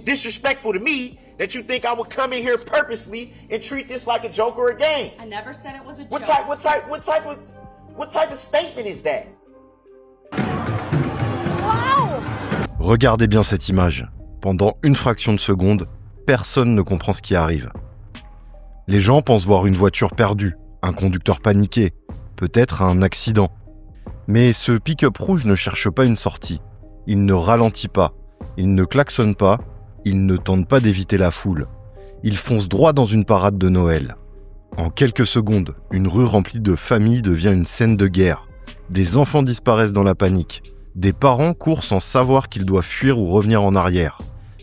Disrespectful to me that you think I would come in here purposely and treat this like a joke or a game. I never said it was a joke. What type of statement is that? Wow! Regardez bien cette image. Pendant une fraction de seconde, personne ne comprend ce qui arrive. Les gens pensent voir une voiture perdue, un conducteur paniqué, peut-être un accident. Mais ce pick-up rouge ne cherche pas une sortie. Il ne ralentit pas, il ne klaxonne pas, il ne tente pas d'éviter la foule. Il fonce droit dans une parade de Noël. En quelques secondes, une rue remplie de familles devient une scène de guerre. Des enfants disparaissent dans la panique. Des parents courent sans savoir qu'ils doivent fuir ou revenir en arrière.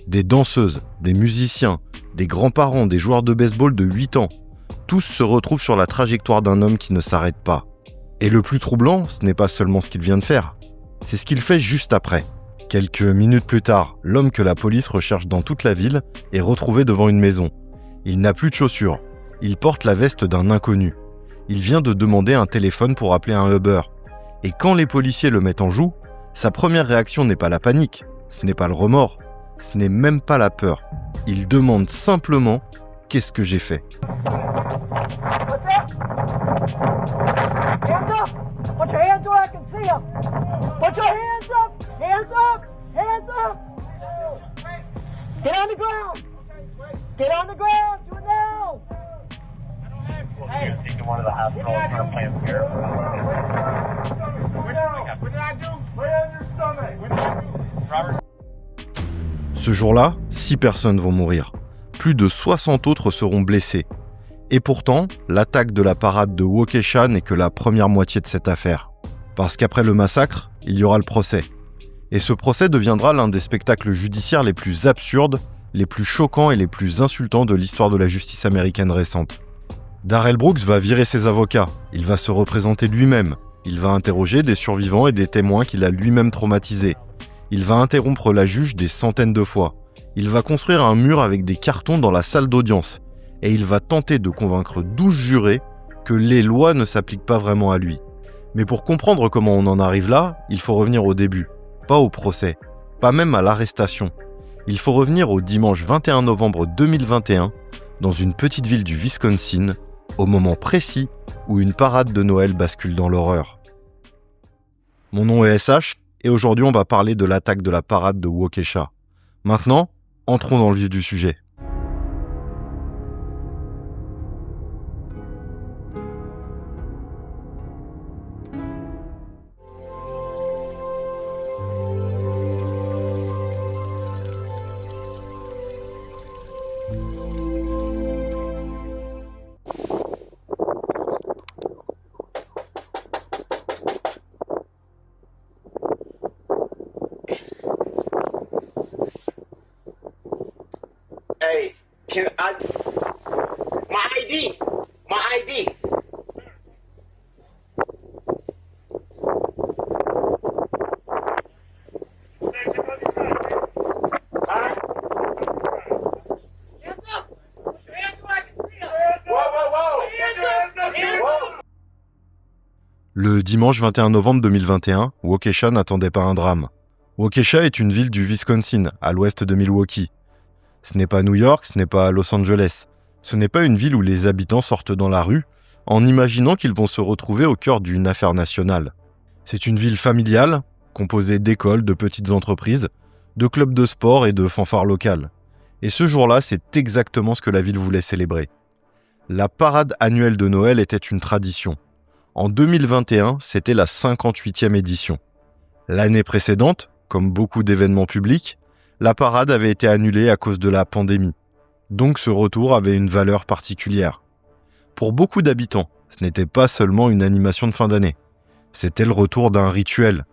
Des danseuses, des musiciens, des grands-parents, des joueurs de baseball de 8 ans. Tous se retrouvent sur la trajectoire d'un homme qui ne s'arrête pas. Et le plus troublant, ce n'est pas seulement ce qu'il vient de faire, c'est ce qu'il fait juste après. Quelques minutes plus tard, l'homme que la police recherche dans toute la ville est retrouvé devant une maison. Il n'a plus de chaussures. Il porte la veste d'un inconnu. Il vient de demander un téléphone pour appeler un Uber. Et quand les policiers le mettent en joue, sa première réaction n'est pas la panique, ce n'est pas le remords, ce n'est même pas la peur. Il demande simplement « Qu'est-ce que j'ai fait ?» Hands up! Put your hands where I can see them! Put your hands up! Hands up! Hands up! Get on the ground! Get on the ground! Do it now! Hey! Take one of the hospitals for a plan here. What did I do? Lay on your stomach! What did I do? Robert? Ce jour-là, 6 personnes vont mourir. Plus de 60 autres seront blessés. Et pourtant, l'attaque de la parade de Waukesha n'est que la première moitié de cette affaire. Parce qu'après le massacre, il y aura le procès. Et ce procès deviendra l'un des spectacles judiciaires les plus absurdes, les plus choquants et les plus insultants de l'histoire de la justice américaine récente. Darrell Brooks va virer ses avocats, il va se représenter lui-même, il va interroger des survivants et des témoins qu'il a lui-même traumatisés. Il va interrompre la juge des centaines de fois. Il va construire un mur avec des cartons dans la salle d'audience. Et il va tenter de convaincre 12 jurés que les lois ne s'appliquent pas vraiment à lui. Mais pour comprendre comment on en arrive là, il faut revenir au début, pas au procès, pas même à l'arrestation. Il faut revenir au dimanche 21 novembre 2021, dans une petite ville du Wisconsin, au moment précis où une parade de Noël bascule dans l'horreur. Mon nom est SH, et aujourd'hui on va parler de l'attaque de la parade de Waukesha. Maintenant, entrons dans le vif du sujet. Hey, my ID! My ID! Le dimanche 21 novembre 2021, Waukesha n'attendait pas un drame. Waukesha est une ville du Wisconsin, à l'ouest de Milwaukee. Ce n'est pas New York, ce n'est pas Los Angeles. Ce n'est pas une ville où les habitants sortent dans la rue en imaginant qu'ils vont se retrouver au cœur d'une affaire nationale. C'est une ville familiale, composée d'écoles, de petites entreprises, de clubs de sport et de fanfares locales. Et ce jour-là, c'est exactement ce que la ville voulait célébrer. La parade annuelle de Noël était une tradition. En 2021, c'était la 58e édition. L'année précédente, comme beaucoup d'événements publics, la parade avait été annulée à cause de la pandémie. Donc ce retour avait une valeur particulière. Pour beaucoup d'habitants, ce n'était pas seulement une animation de fin d'année. C'était le retour d'un rituel.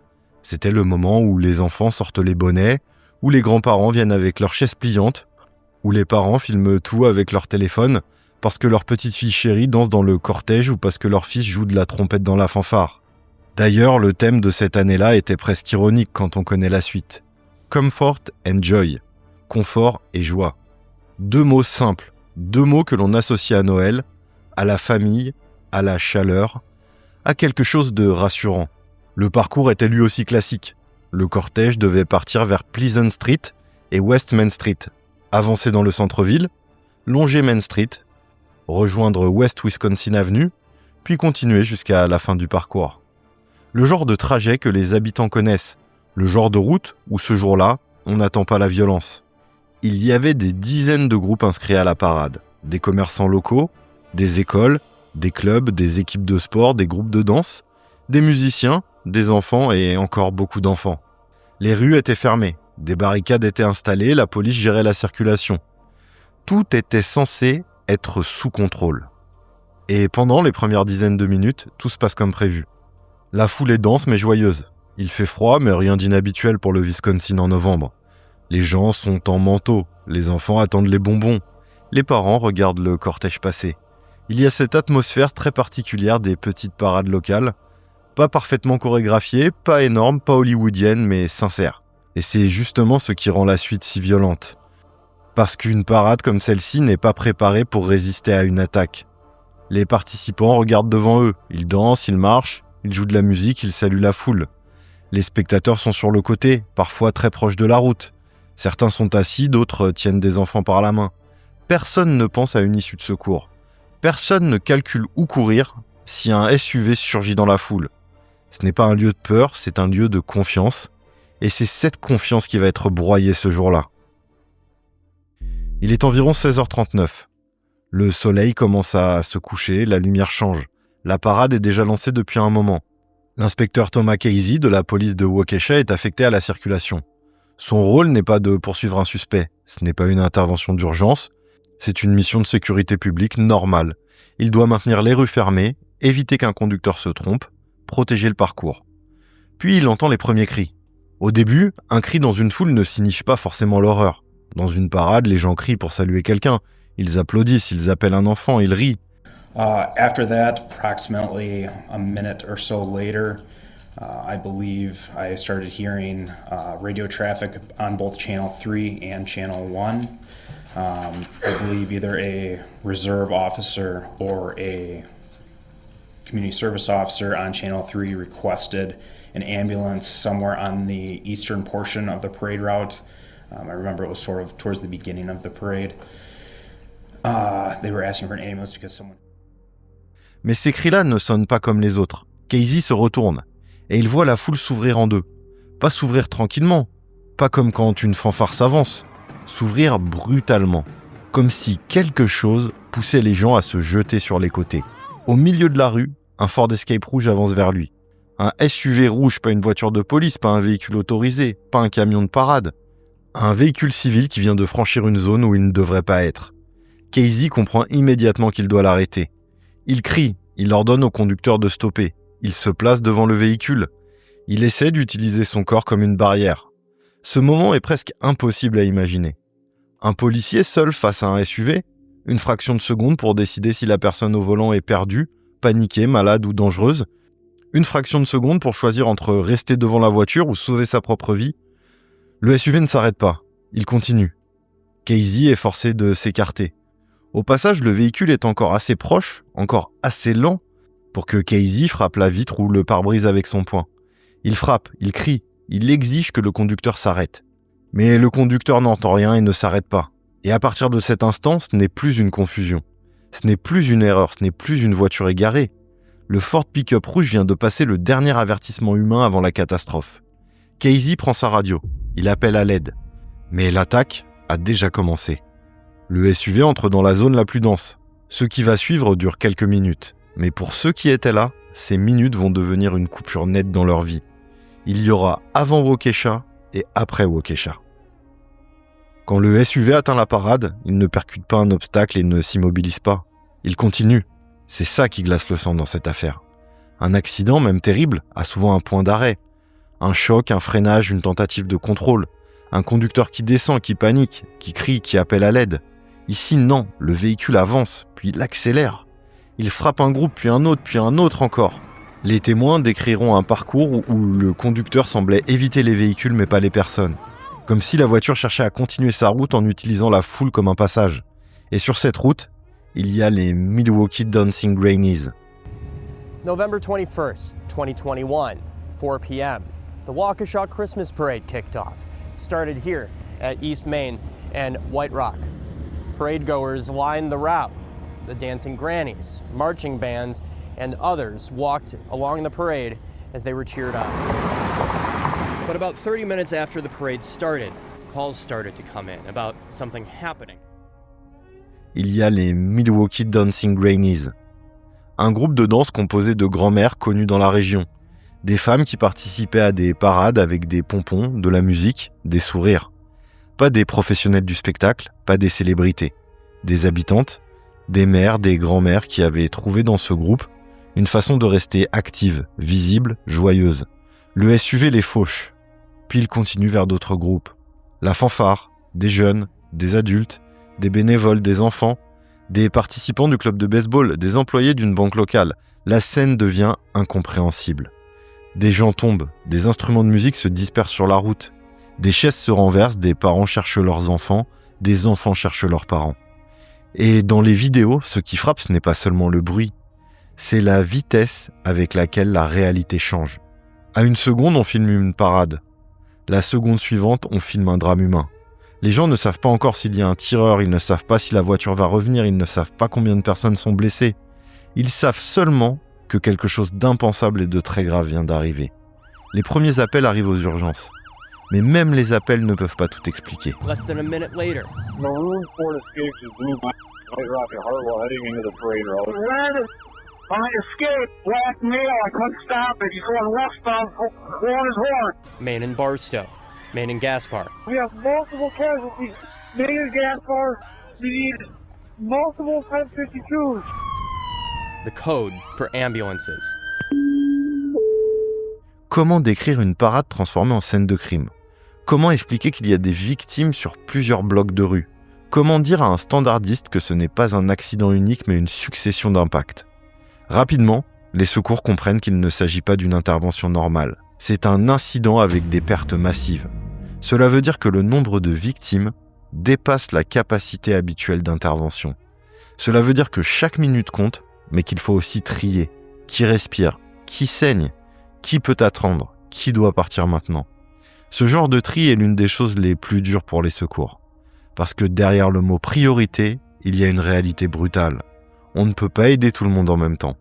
C'était le moment où les enfants sortent les bonnets, où les grands-parents viennent avec leurs chaises pliantes, où les parents filment tout avec leur téléphone, parce que leur petite fille chérie danse dans le cortège ou parce que leur fils joue de la trompette dans la fanfare. D'ailleurs, le thème de cette année-là était presque ironique quand on connaît la suite. Comfort and joy. Confort et joie. 2 mots simples, 2 mots que l'on associe à Noël, à la famille, à la chaleur, à quelque chose de rassurant. Le parcours était lui aussi classique. Le cortège devait partir vers Pleasant Street et West Main Street, avancer dans le centre-ville, longer Main Street, rejoindre West Wisconsin Avenue, puis continuer jusqu'à la fin du parcours. Le genre de trajet que les habitants connaissent, le genre de route où ce jour-là, on n'attend pas la violence. Il y avait des dizaines de groupes inscrits à la parade, des commerçants locaux, des écoles, des clubs, des équipes de sport, des groupes de danse, des musiciens, des enfants et encore beaucoup d'enfants. Les rues étaient fermées, des barricades étaient installées, la police gérait la circulation. Tout était censé être sous contrôle. Et pendant les premières dizaines de minutes, tout se passe comme prévu. La foule est dense mais joyeuse. Il fait froid mais rien d'inhabituel pour le Wisconsin en novembre. Les gens sont en manteau, les enfants attendent les bonbons, les parents regardent le cortège passer. Il y a cette atmosphère très particulière des petites parades locales, pas parfaitement chorégraphiées, pas énormes, pas hollywoodiennes, mais sincères. Et c'est justement ce qui rend la suite si violente. Parce qu'une parade comme celle-ci n'est pas préparée pour résister à une attaque. Les participants regardent devant eux, ils dansent, ils marchent, ils jouent de la musique, ils saluent la foule. Les spectateurs sont sur le côté, parfois très proches de la route. Certains sont assis, d'autres tiennent des enfants par la main. Personne ne pense à une issue de secours. Personne ne calcule où courir si un SUV surgit dans la foule. Ce n'est pas un lieu de peur, c'est un lieu de confiance. Et c'est cette confiance qui va être broyée ce jour-là. Il est environ 16h39. Le soleil commence à se coucher, la lumière change. La parade est déjà lancée depuis un moment. L'inspecteur Thomas Casey de la police de Waukesha est affecté à la circulation. Son rôle n'est pas de poursuivre un suspect, ce n'est pas une intervention d'urgence, c'est une mission de sécurité publique normale. Il doit maintenir les rues fermées, éviter qu'un conducteur se trompe, protéger le parcours. Puis il entend les premiers cris. Au début, un cri dans une foule ne signifie pas forcément l'horreur. Dans une parade, les gens crient pour saluer quelqu'un. Ils applaudissent, ils appellent un enfant, ils rient. After that, approximately a minute or so later, I believe I started hearing radio traffic on both Channel 3 and Channel 1. I believe either a reserve officer or a community service officer on Channel 3 requested an ambulance somewhere on the eastern portion of the parade route. I remember it was sort of towards the beginning of the parade. They were asking for an ambulance because someone... Mais ces cris-là ne sonnent pas comme les autres. Casey se retourne et il voit la foule s'ouvrir en deux. Pas s'ouvrir tranquillement, pas comme quand une fanfare s'avance, s'ouvrir brutalement, comme si quelque chose poussait les gens à se jeter sur les côtés. Au milieu de la rue, un Ford Escape rouge avance vers lui. Un SUV rouge, pas une voiture de police, pas un véhicule autorisé, pas un camion de parade. Un véhicule civil qui vient de franchir une zone où il ne devrait pas être. Casey comprend immédiatement qu'il doit l'arrêter. Il crie, il ordonne au conducteur de stopper. Il se place devant le véhicule. Il essaie d'utiliser son corps comme une barrière. Ce moment est presque impossible à imaginer. Un policier seul face à un SUV, une fraction de seconde pour décider si la personne au volant est perdue, paniquée, malade ou dangereuse, une fraction de seconde pour choisir entre rester devant la voiture ou sauver sa propre vie. Le SUV ne s'arrête pas, il continue. Casey est forcé de s'écarter. Au passage, le véhicule est encore assez proche, encore assez lent, pour que Casey frappe la vitre ou le pare-brise avec son poing. Il frappe, il crie, il exige que le conducteur s'arrête. Mais le conducteur n'entend rien et ne s'arrête pas. Et à partir de cet instant, ce n'est plus une confusion. Ce n'est plus une erreur, ce n'est plus une voiture égarée. Le Ford pick-up rouge vient de passer le dernier avertissement humain avant la catastrophe. Casey prend sa radio, il appelle à l'aide. Mais l'attaque a déjà commencé. Le SUV entre dans la zone la plus dense. Ce qui va suivre dure quelques minutes. Mais pour ceux qui étaient là, ces minutes vont devenir une coupure nette dans leur vie. Il y aura avant Waukesha et après Waukesha. Quand le SUV atteint la parade, il ne percute pas un obstacle et ne s'immobilise pas. Il continue. C'est ça qui glace le sang dans cette affaire. Un accident, même terrible, a souvent un point d'arrêt. Un choc, un freinage, une tentative de contrôle. Un conducteur qui descend, qui panique, qui crie, qui appelle à l'aide. Ici, non, le véhicule avance, puis il accélère. Il frappe un groupe, puis un autre encore. Les témoins décriront un parcours où le conducteur semblait éviter les véhicules mais pas les personnes. Comme si la voiture cherchait à continuer sa route en utilisant la foule comme un passage. Et sur cette route, il y a les Milwaukee Dancing Grannies. November 21st, 2021, 4 p.m. The Waukesha Christmas Parade kicked off. It started here at East Main and White Rock. Parade goers lined the route. The dancing grannies, marching bands, and others walked along the parade as they were cheered on. But about 30 minutes after the parade started, calls started to come in about something happening. Il y a les Milwaukee Dancing Grannies, un groupe de danse composé de grand-mères connues dans la région, des femmes qui participaient à des parades avec des pompons, de la musique, des sourires. Pas des professionnels du spectacle, pas des célébrités, des habitantes, des mères, des grand-mères qui avaient trouvé dans ce groupe une façon de rester active, visible, joyeuse. Le SUV les fauche, puis il continue vers d'autres groupes. La fanfare, des jeunes, des adultes, des bénévoles, des enfants, des participants du club de baseball, des employés d'une banque locale. La scène devient incompréhensible. Des gens tombent, des instruments de musique se dispersent sur la route, des chaises se renversent, des parents cherchent leurs enfants, des enfants cherchent leurs parents. Et dans les vidéos, ce qui frappe, ce n'est pas seulement le bruit, c'est la vitesse avec laquelle la réalité change. À une seconde, on filme une parade. La seconde suivante, on filme un drame humain. Les gens ne savent pas encore s'il y a un tireur, ils ne savent pas si la voiture va revenir, ils ne savent pas combien de personnes sont blessées. Ils savent seulement que quelque chose d'impensable et de très grave vient d'arriver. Les premiers appels arrivent aux urgences. Mais même les appels ne peuvent pas tout expliquer. Less than a minute later, Maroon Ford Escapes is blue by White Rock at Hartwell heading into the parade route. I escaped last mail. I couldn't stop it. He's going westbound, blowing his horn. Main and Barstow, Main and Gaspar. We have multiple casualties. Mayor Gaspar, we need multiple 1052s. The code for ambulances. Comment décrire une parade transformée en scène de crime ? Comment expliquer qu'il y a des victimes sur plusieurs blocs de rue ? Comment dire à un standardiste que ce n'est pas un accident unique mais une succession d'impacts ? Rapidement, les secours comprennent qu'il ne s'agit pas d'une intervention normale. C'est un incident avec des pertes massives. Cela veut dire que le nombre de victimes dépasse la capacité habituelle d'intervention. Cela veut dire que chaque minute compte, mais qu'il faut aussi trier. Qui respire ? Qui saigne ? Qui peut attendre ? Qui doit partir maintenant ? Ce genre de tri est l'une des choses les plus dures pour les secours. Parce que derrière le mot priorité, il y a une réalité brutale. On ne peut pas aider tout le monde en même temps.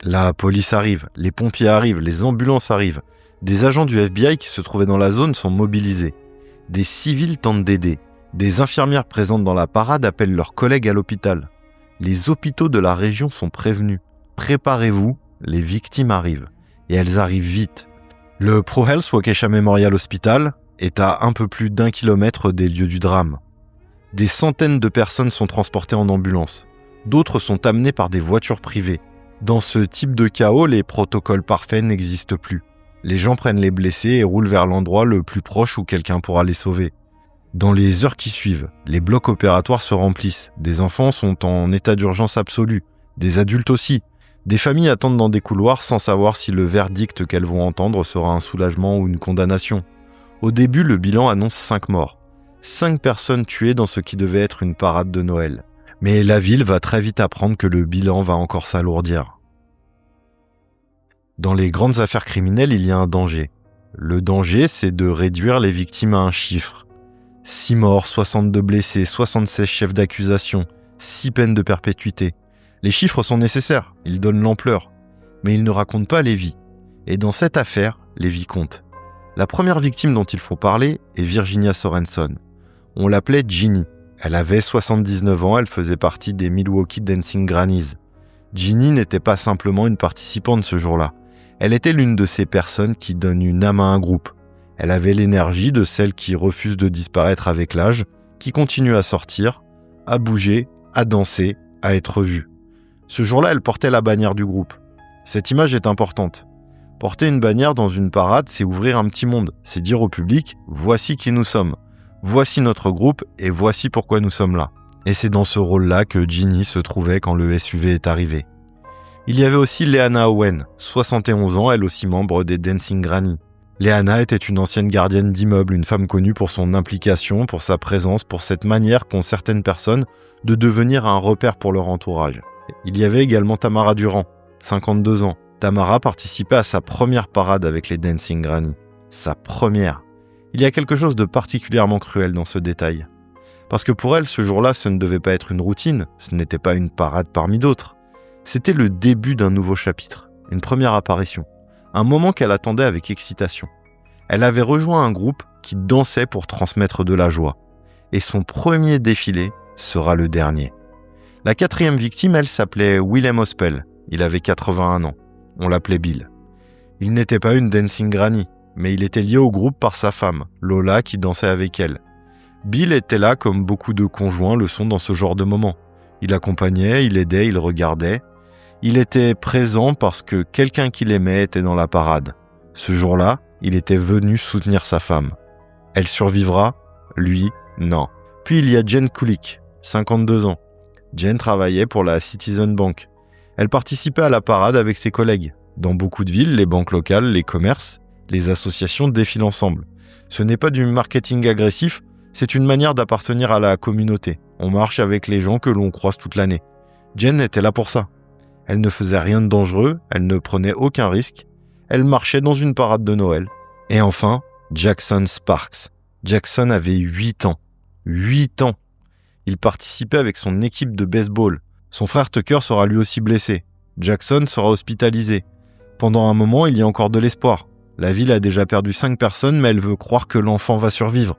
La police arrive, les pompiers arrivent, les ambulances arrivent. Des agents du FBI qui se trouvaient dans la zone sont mobilisés. Des civils tentent d'aider. Des infirmières présentes dans la parade appellent leurs collègues à l'hôpital. Les hôpitaux de la région sont prévenus. Préparez-vous, les victimes arrivent. Et elles arrivent vite. Le ProHealth Waukesha Memorial Hospital est à un peu plus d'1 kilomètre des lieux du drame. Des centaines de personnes sont transportées en ambulance. D'autres sont amenées par des voitures privées. Dans ce type de chaos, les protocoles parfaits n'existent plus. Les gens prennent les blessés et roulent vers l'endroit le plus proche où quelqu'un pourra les sauver. Dans les heures qui suivent, les blocs opératoires se remplissent. Des enfants sont en état d'urgence absolue. Des adultes aussi. Des familles attendent dans des couloirs sans savoir si le verdict qu'elles vont entendre sera un soulagement ou une condamnation. Au début, le bilan annonce 5 morts. 5 personnes tuées dans ce qui devait être une parade de Noël. Mais la ville va très vite apprendre que le bilan va encore s'alourdir. Dans les grandes affaires criminelles, il y a un danger. Le danger, c'est de réduire les victimes à un chiffre. 6 morts, 62 blessés, 76 chefs d'accusation, 6 peines de perpétuité. Les chiffres sont nécessaires, ils donnent l'ampleur. Mais ils ne racontent pas les vies. Et dans cette affaire, les vies comptent. La première victime dont il faut parler est Virginia Sorenson. On l'appelait Ginny. Elle avait 79 ans, elle faisait partie des Milwaukee Dancing Grannies. Ginny n'était pas simplement une participante ce jour-là. Elle était l'une de ces personnes qui donnent une âme à un groupe. Elle avait l'énergie de celles qui refusent de disparaître avec l'âge, qui continuent à sortir, à bouger, à danser, à être vues. Ce jour-là, elle portait la bannière du groupe. Cette image est importante. Porter une bannière dans une parade, c'est ouvrir un petit monde. C'est dire au public « Voici qui nous sommes. Voici notre groupe et voici pourquoi nous sommes là. » Et c'est dans ce rôle-là que Ginny se trouvait quand le SUV est arrivé. Il y avait aussi Leanna Owen, 71 ans, elle aussi membre des Dancing Grannies. Leanna était une ancienne gardienne d'immeuble, une femme connue pour son implication, pour sa présence, pour cette manière qu'ont certaines personnes de devenir un repère pour leur entourage. Il y avait également Tamara Durand, 52 ans. Tamara participait à sa première parade avec les Dancing Grannies. Sa première. Il y a quelque chose de particulièrement cruel dans ce détail. Parce que pour elle, ce jour-là, ce ne devait pas être une routine, ce n'était pas une parade parmi d'autres. C'était le début d'un nouveau chapitre, une première apparition, un moment qu'elle attendait avec excitation. Elle avait rejoint un groupe qui dansait pour transmettre de la joie. Et son premier défilé sera le dernier. La 4e victime, elle s'appelait Willem Ospel. Il avait 81 ans. On l'appelait Bill. Il n'était pas une dancing granny, mais il était lié au groupe par sa femme, Lola, qui dansait avec elle. Bill était là comme beaucoup de conjoints le sont dans ce genre de moment. Il accompagnait, il aidait, il regardait. Il était présent parce que quelqu'un qu'il aimait était dans la parade. Ce jour-là, il était venu soutenir sa femme. Elle survivra, lui, non. Puis il y a Jen Kulik, 52 ans. Jen travaillait pour la Citizen Bank. Elle participait à la parade avec ses collègues. Dans beaucoup de villes, les banques locales, les commerces, les associations défilent ensemble. Ce n'est pas du marketing agressif, c'est une manière d'appartenir à la communauté. On marche avec les gens que l'on croise toute l'année. Jen était là pour ça. Elle ne faisait rien de dangereux, elle ne prenait aucun risque. Elle marchait dans une parade de Noël. Et enfin, Jackson Sparks. Jackson avait 8 ans. 8 ans. Il participait avec son équipe de baseball. Son frère Tucker sera lui aussi blessé. Jackson sera hospitalisé. Pendant un moment, il y a encore de l'espoir. La ville a déjà perdu 5 personnes, mais elle veut croire que l'enfant va survivre.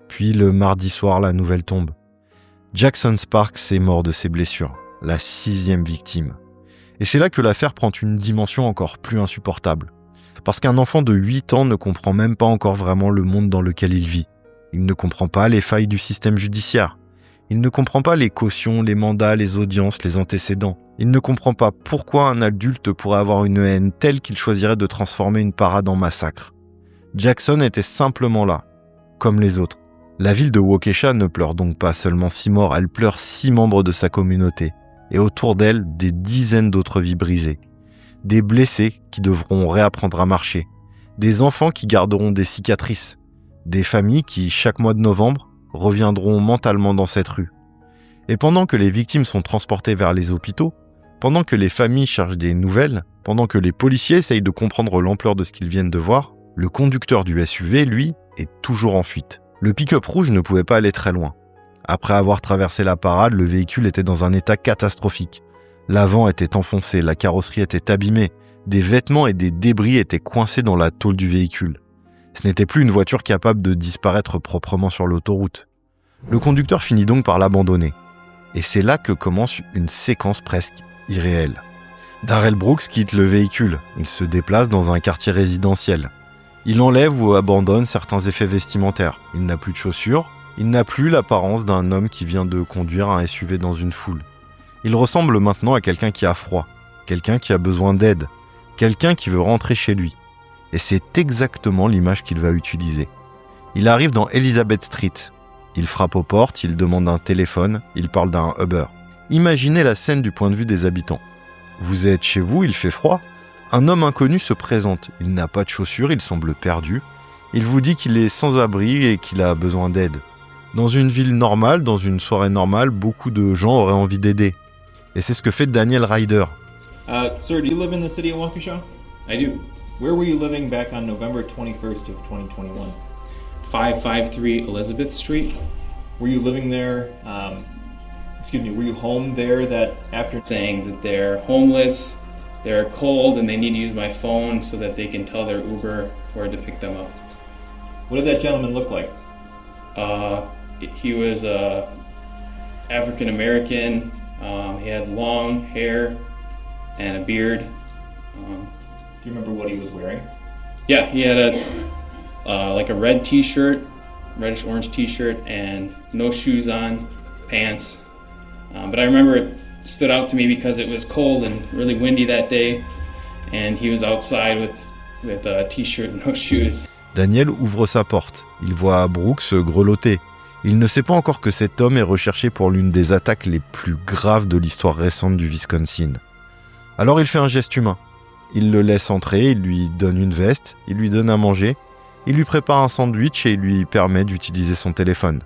Puis le mardi soir, la nouvelle tombe. Jackson Sparks est mort de ses blessures. La 6e victime. Et c'est là que l'affaire prend une dimension encore plus insupportable. Parce qu'un enfant de 8 ans ne comprend même pas encore vraiment le monde dans lequel il vit. Il ne comprend pas les failles du système judiciaire. Il ne comprend pas les cautions, les mandats, les audiences, les antécédents. Il ne comprend pas pourquoi un adulte pourrait avoir une haine telle qu'il choisirait de transformer une parade en massacre. Jackson était simplement là, comme les autres. La ville de Waukesha ne pleure donc pas seulement 6 morts, elle pleure 6 membres de sa communauté. Et autour d'elle, des dizaines d'autres vies brisées. Des blessés qui devront réapprendre à marcher. Des enfants qui garderont des cicatrices. Des familles qui, chaque mois de novembre, reviendront mentalement dans cette rue. Et pendant que les victimes sont transportées vers les hôpitaux, pendant que les familles cherchent des nouvelles, pendant que les policiers essayent de comprendre l'ampleur de ce qu'ils viennent de voir, le conducteur du SUV, lui, est toujours en fuite. Le pick-up rouge ne pouvait pas aller très loin. Après avoir traversé la parade, le véhicule était dans un état catastrophique. L'avant était enfoncé, la carrosserie était abîmée, des vêtements et des débris étaient coincés dans la tôle du véhicule. Ce n'était plus une voiture capable de disparaître proprement sur l'autoroute. Le conducteur finit donc par l'abandonner. Et c'est là que commence une séquence presque irréelle. Darrell Brooks quitte le véhicule. Il se déplace dans un quartier résidentiel. Il enlève ou abandonne certains effets vestimentaires. Il n'a plus de chaussures. Il n'a plus l'apparence d'un homme qui vient de conduire un SUV dans une foule. Il ressemble maintenant à quelqu'un qui a froid, quelqu'un qui a besoin d'aide, quelqu'un qui veut rentrer chez lui. Et c'est exactement l'image qu'il va utiliser. Il arrive dans Elizabeth Street. Il frappe aux portes, il demande un téléphone, il parle d'un Uber. Imaginez la scène du point de vue des habitants. Vous êtes chez vous, il fait froid. Un homme inconnu se présente. Il n'a pas de chaussures, il semble perdu. Il vous dit qu'il est sans abri et qu'il a besoin d'aide. Dans une ville normale, dans une soirée normale, beaucoup de gens auraient envie d'aider. Et c'est ce que fait Daniel Ryder. Sir, do you live in the city of Waukesha? I do. Where were you living back on November 21st of 2021? 553 Elizabeth Street. Were you living there, were you home there that after... Saying that they're homeless, they're cold, and they need to use my phone so that they can tell their Uber where to pick them up. What did that gentleman look like? He was African American. He had long hair and a beard. Do you remember what he was wearing? Yeah, he had a red T-shirt, reddish orange T-shirt, and no shoes on, pants. But I remember it stood out to me because it was cold and really windy that day, and he was outside with a T-shirt and no shoes. Daniel ouvre sa porte. Il voit Brooks grelotter. Il ne sait pas encore que cet homme est recherché pour l'une des attaques les plus graves de l'histoire récente du Wisconsin. Alors il fait un geste humain. Il le laisse entrer, il lui donne une veste, il lui donne à manger, il lui prépare un sandwich et il lui permet d'utiliser son téléphone.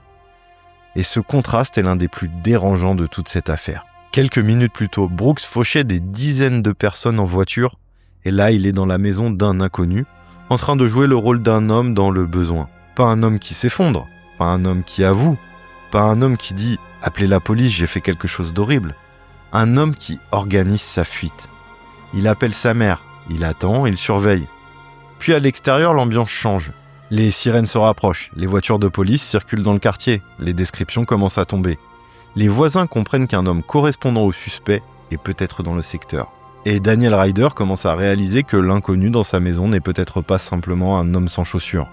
Et ce contraste est l'un des plus dérangeants de toute cette affaire. Quelques minutes plus tôt, Brooks fauchait des dizaines de personnes en voiture, et là il est dans la maison d'un inconnu, en train de jouer le rôle d'un homme dans le besoin. Pas un homme qui s'effondre, pas un homme qui avoue, pas un homme qui dit « appelez la police, j'ai fait quelque chose d'horrible ». Un homme qui organise sa fuite. Il appelle sa mère, il attend, il surveille. Puis à l'extérieur, l'ambiance change. Les sirènes se rapprochent, les voitures de police circulent dans le quartier, les descriptions commencent à tomber. Les voisins comprennent qu'un homme correspondant au suspect est peut-être dans le secteur. Et Daniel Ryder commence à réaliser que l'inconnu dans sa maison n'est peut-être pas simplement un homme sans chaussures.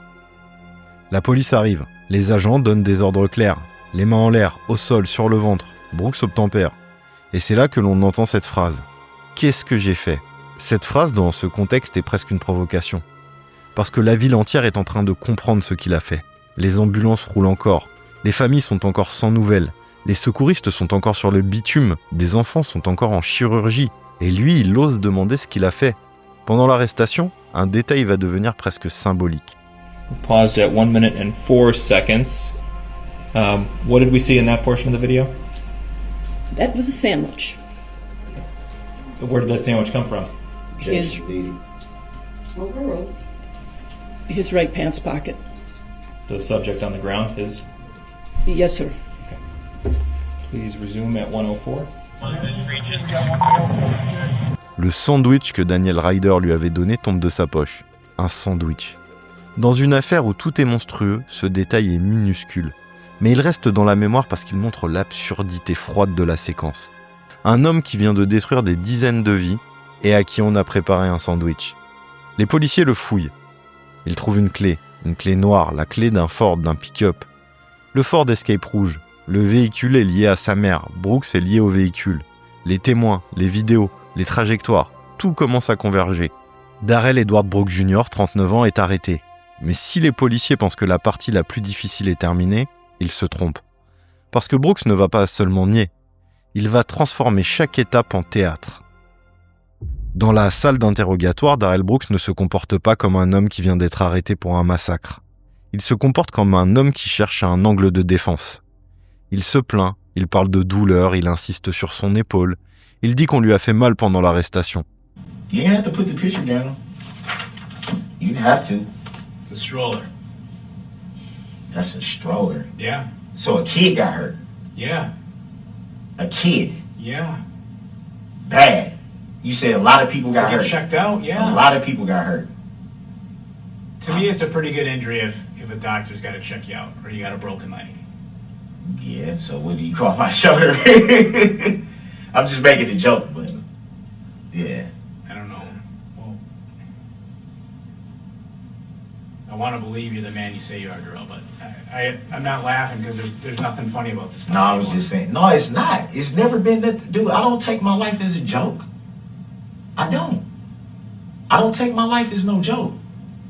La police arrive, les agents donnent des ordres clairs, les mains en l'air, au sol, sur le ventre. Brooks obtempère. Et c'est là que l'on entend cette phrase. « Qu'est-ce que j'ai fait ?» Cette phrase, dans ce contexte, est presque une provocation. Parce que la ville entière est en train de comprendre ce qu'il a fait. Les ambulances roulent encore, les familles sont encore sans nouvelles, les secouristes sont encore sur le bitume, des enfants sont encore en chirurgie, et lui, il ose demander ce qu'il a fait. Pendant l'arrestation, un détail va devenir presque symbolique. Paused at 1 minute and 4 seconds. What did we see in that portion of the video? That was a sandwich. Where did that sandwich come from? His right pants pocket. The subject on the ground is? Yes, sir. Please resume at 1:04. Le sandwich que Daniel Ryder lui avait donné tombe de sa poche. Un sandwich. Dans une affaire où tout est monstrueux, ce détail est minuscule. Mais il reste dans la mémoire parce qu'il montre l'absurdité froide de la séquence. Un homme qui vient de détruire des dizaines de vies et à qui on a préparé un sandwich. Les policiers le fouillent. Ils trouvent une clé noire, la clé d'un Ford, d'un pick-up. Le Ford Escape rouge. Le véhicule est lié à sa mère, Brooks est lié au véhicule. Les témoins, les vidéos, les trajectoires, tout commence à converger. Darrell Edward Brooks Jr., 39 ans, est arrêté. Mais si les policiers pensent que la partie la plus difficile est terminée, ils se trompent. Parce que Brooks ne va pas seulement nier, il va transformer chaque étape en théâtre. Dans la salle d'interrogatoire, Darrell Brooks ne se comporte pas comme un homme qui vient d'être arrêté pour un massacre. Il se comporte comme un homme qui cherche un angle de défense. Il se plaint, il parle de douleur, il insiste sur son épaule. Il dit qu'on lui a fait mal pendant l'arrestation. You didn't have to put the picture down. You didn't have to. The stroller. That's a stroller. Yeah. So a kid got hurt. Yeah. A kid. Yeah. Bad. You said a lot of people got hurt. Checked out. Yeah. A lot of people got hurt. To me, it's a pretty good injury if a doctor's got to check you out or you got a broken leg. Yeah. So what do you call my shoulder? I'm just making a joke, but yeah. I don't know. Well, I want to believe you're the man you say you are, Darrell, but I'm not laughing because there's nothing funny about this. No, I was just saying. No, it's not. It's never been that. Dude, I don't take my life as a joke. I don't take my life as no joke.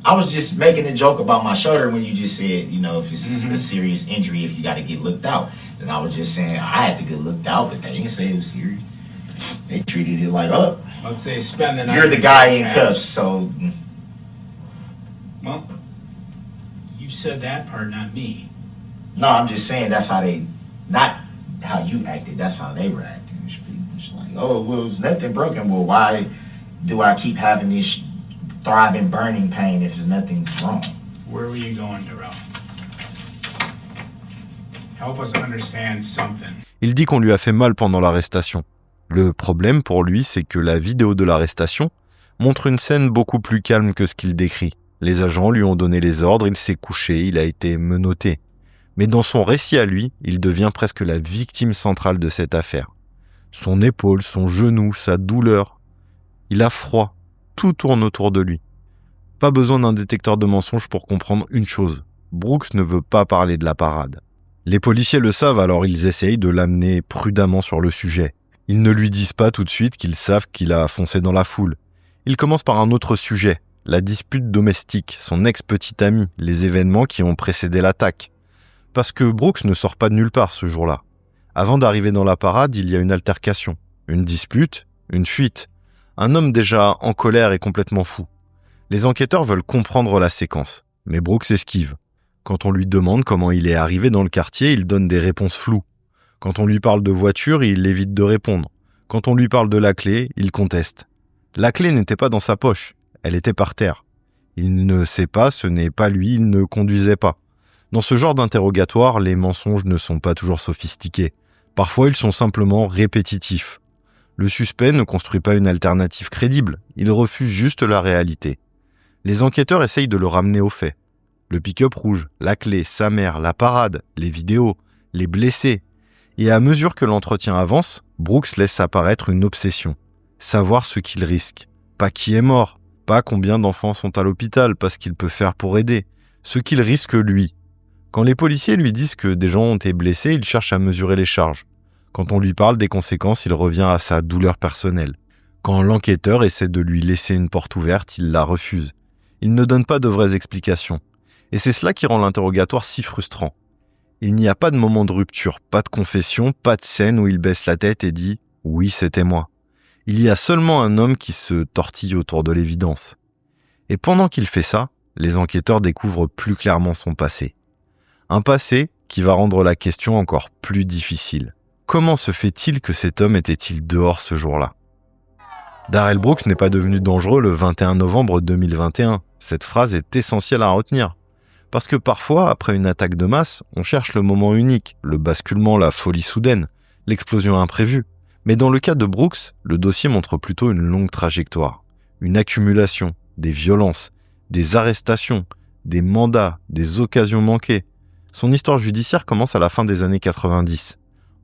I was just making a joke about my shoulder when you just said, you know, if it's a serious injury, if you got to get looked out. And I was just saying I had to get looked out, but they didn't say it was serious. They treated it like, oh, Let's say spend the night. you're the guy in cuffs, so. Well, you said that part, not me. No, I'm just saying that's how they, not how you acted, that's how they were acting. It's like, oh, well, there's nothing broken. Well, why do I keep having this thriving, burning pain if there's nothing wrong? Where were you going, Darrell? Help us understand something. Il dit qu'on lui a fait mal pendant l'arrestation. Le problème pour lui, c'est que la vidéo de l'arrestation montre une scène beaucoup plus calme que ce qu'il décrit. Les agents lui ont donné les ordres, il s'est couché, il a été menotté. Mais dans son récit à lui, il devient presque la victime centrale de cette affaire. Son épaule, son genou, sa douleur. Il a froid. Tout tourne autour de lui. Pas besoin d'un détecteur de mensonges pour comprendre une chose. Brooks ne veut pas parler de la parade. Les policiers le savent, alors ils essayent de l'amener prudemment sur le sujet. Ils ne lui disent pas tout de suite qu'ils savent qu'il a foncé dans la foule. Ils commencent par un autre sujet, la dispute domestique, son ex-petite amie, les événements qui ont précédé l'attaque. Parce que Brooks ne sort pas de nulle part ce jour-là. Avant d'arriver dans la parade, il y a une altercation, une dispute, une fuite. Un homme déjà en colère et complètement fou. Les enquêteurs veulent comprendre la séquence, mais Brooks esquive. Quand on lui demande comment il est arrivé dans le quartier, il donne des réponses floues. Quand on lui parle de voiture, il évite de répondre. Quand on lui parle de la clé, il conteste. La clé n'était pas dans sa poche, elle était par terre. Il ne sait pas, ce n'est pas lui, il ne conduisait pas. Dans ce genre d'interrogatoire, les mensonges ne sont pas toujours sophistiqués. Parfois, ils sont simplement répétitifs. Le suspect ne construit pas une alternative crédible, il refuse juste la réalité. Les enquêteurs essayent de le ramener aux faits. Le pick-up rouge, la clé, sa mère, la parade, les vidéos, les blessés. Et à mesure que l'entretien avance, Brooks laisse apparaître une obsession. Savoir ce qu'il risque. Pas qui est mort, pas combien d'enfants sont à l'hôpital, pas ce qu'il peut faire pour aider. Ce qu'il risque lui. Quand les policiers lui disent que des gens ont été blessés, il cherche à mesurer les charges. Quand on lui parle des conséquences, il revient à sa douleur personnelle. Quand l'enquêteur essaie de lui laisser une porte ouverte, il la refuse. Il ne donne pas de vraies explications. Et c'est cela qui rend l'interrogatoire si frustrant. Il n'y a pas de moment de rupture, pas de confession, pas de scène où il baisse la tête et dit « Oui, c'était moi ». Il y a seulement un homme qui se tortille autour de l'évidence. Et pendant qu'il fait ça, les enquêteurs découvrent plus clairement son passé. Un passé qui va rendre la question encore plus difficile. Comment se fait-il que cet homme était-il dehors ce jour-là ? Darrell Brooks n'est pas devenu dangereux le 21 novembre 2021. Cette phrase est essentielle à retenir. Parce que parfois, après une attaque de masse, on cherche le moment unique, le basculement, la folie soudaine, l'explosion imprévue. Mais dans le cas de Brooks, le dossier montre plutôt une longue trajectoire. Une accumulation, des violences, des arrestations, des mandats, des occasions manquées. Son histoire judiciaire commence à la fin des années 90.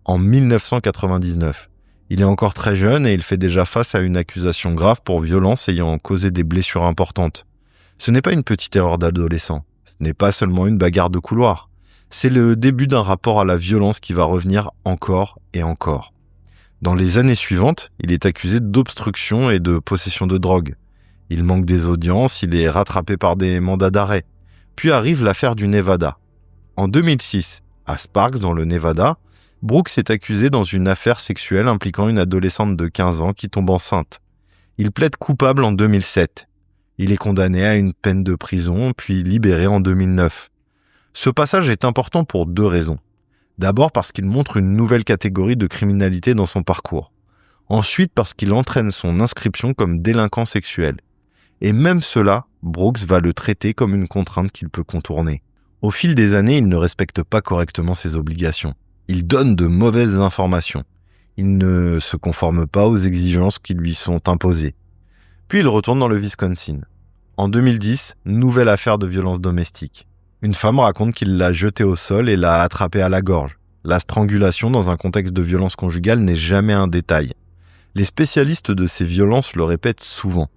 En 1999. Il est encore très jeune et il fait déjà face à une accusation grave pour violence ayant causé des blessures importantes. Ce n'est pas une petite erreur d'adolescent. Ce n'est pas seulement une bagarre de couloir. C'est le début d'un rapport à la violence qui va revenir encore et encore. Dans les années suivantes, il est accusé d'obstruction et de possession de drogue. Il manque des audiences, il est rattrapé par des mandats d'arrêt. Puis arrive l'affaire du Nevada. En 2006, à Sparks, dans le Nevada, Brooks est accusé dans une affaire sexuelle impliquant une adolescente de 15 ans qui tombe enceinte. Il plaide coupable en 2007. Il est condamné à une peine de prison, puis libéré en 2009. Ce passage est important pour deux raisons. D'abord parce qu'il montre une nouvelle catégorie de criminalité dans son parcours. Ensuite parce qu'il entraîne son inscription comme délinquant sexuel. Et même cela, Brooks va le traiter comme une contrainte qu'il peut contourner. Au fil des années, il ne respecte pas correctement ses obligations. Il donne de mauvaises informations. Il ne se conforme pas aux exigences qui lui sont imposées. Puis il retourne dans le Wisconsin. En 2010, nouvelle affaire de violence domestique. Une femme raconte qu'il l'a jetée au sol et l'a attrapée à la gorge. La strangulation dans un contexte de violence conjugale n'est jamais un détail. Les spécialistes de ces violences le répètent souvent.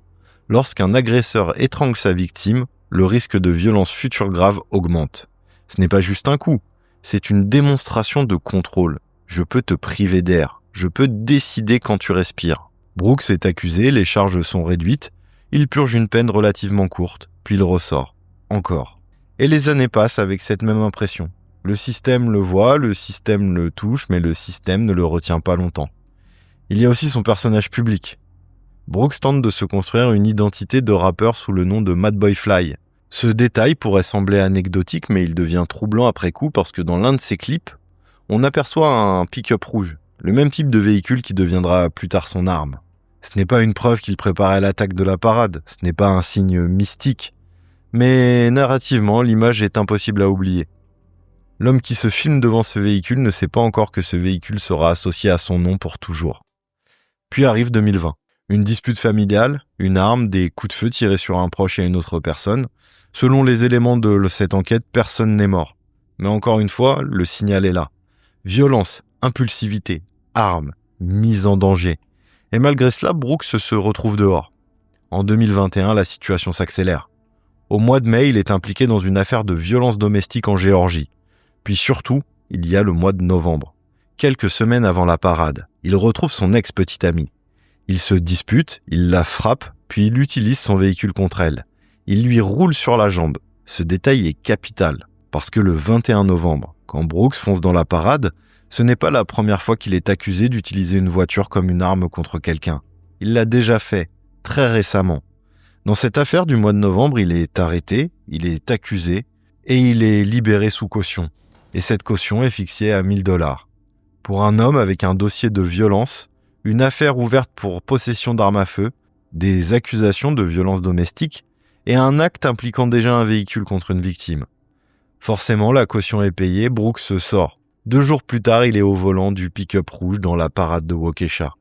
Lorsqu'un agresseur étrangle sa victime, le risque de violence future grave augmente. Ce n'est pas juste un coup, c'est une démonstration de contrôle. Je peux te priver d'air, je peux décider quand tu respires. Brooks est accusé, les charges sont réduites, il purge une peine relativement courte, puis il ressort. Encore. Et les années passent avec cette même impression. Le système le voit, le système le touche, mais le système ne le retient pas longtemps. Il y a aussi son personnage public. Brooks tente de se construire une identité de rappeur sous le nom de Mad Boy Fly. Ce détail pourrait sembler anecdotique, mais il devient troublant après coup parce que dans l'un de ses clips, on aperçoit un pick-up rouge, le même type de véhicule qui deviendra plus tard son arme. Ce n'est pas une preuve qu'il préparait l'attaque de la parade, ce n'est pas un signe mystique, mais narrativement, l'image est impossible à oublier. L'homme qui se filme devant ce véhicule ne sait pas encore que ce véhicule sera associé à son nom pour toujours. Puis arrive 2020. Une dispute familiale, une arme, des coups de feu tirés sur un proche et une autre personne. Selon les éléments de cette enquête, personne n'est mort. Mais encore une fois, le signal est là. Violence, impulsivité, armes, mise en danger. Et malgré cela, Brooks se retrouve dehors. En 2021, la situation s'accélère. Au mois de mai, il est impliqué dans une affaire de violence domestique en Géorgie. Puis surtout, il y a le mois de novembre. Quelques semaines avant la parade, il retrouve son ex-petite amie. Il se dispute, il la frappe, puis il utilise son véhicule contre elle. Il lui roule sur la jambe. Ce détail est capital, parce que le 21 novembre, quand Brooks fonce dans la parade, ce n'est pas la première fois qu'il est accusé d'utiliser une voiture comme une arme contre quelqu'un. Il l'a déjà fait, très récemment. Dans cette affaire du mois de novembre, il est arrêté, il est accusé, et il est libéré sous caution. Et cette caution est fixée à 1 000 $. Pour un homme avec un dossier de violence, une affaire ouverte pour possession d'armes à feu, des accusations de violence domestique et un acte impliquant déjà un véhicule contre une victime. Forcément, la caution est payée, Brooks se sort. 2 jours plus tard, il est au volant du pick-up rouge dans la parade de Waukesha.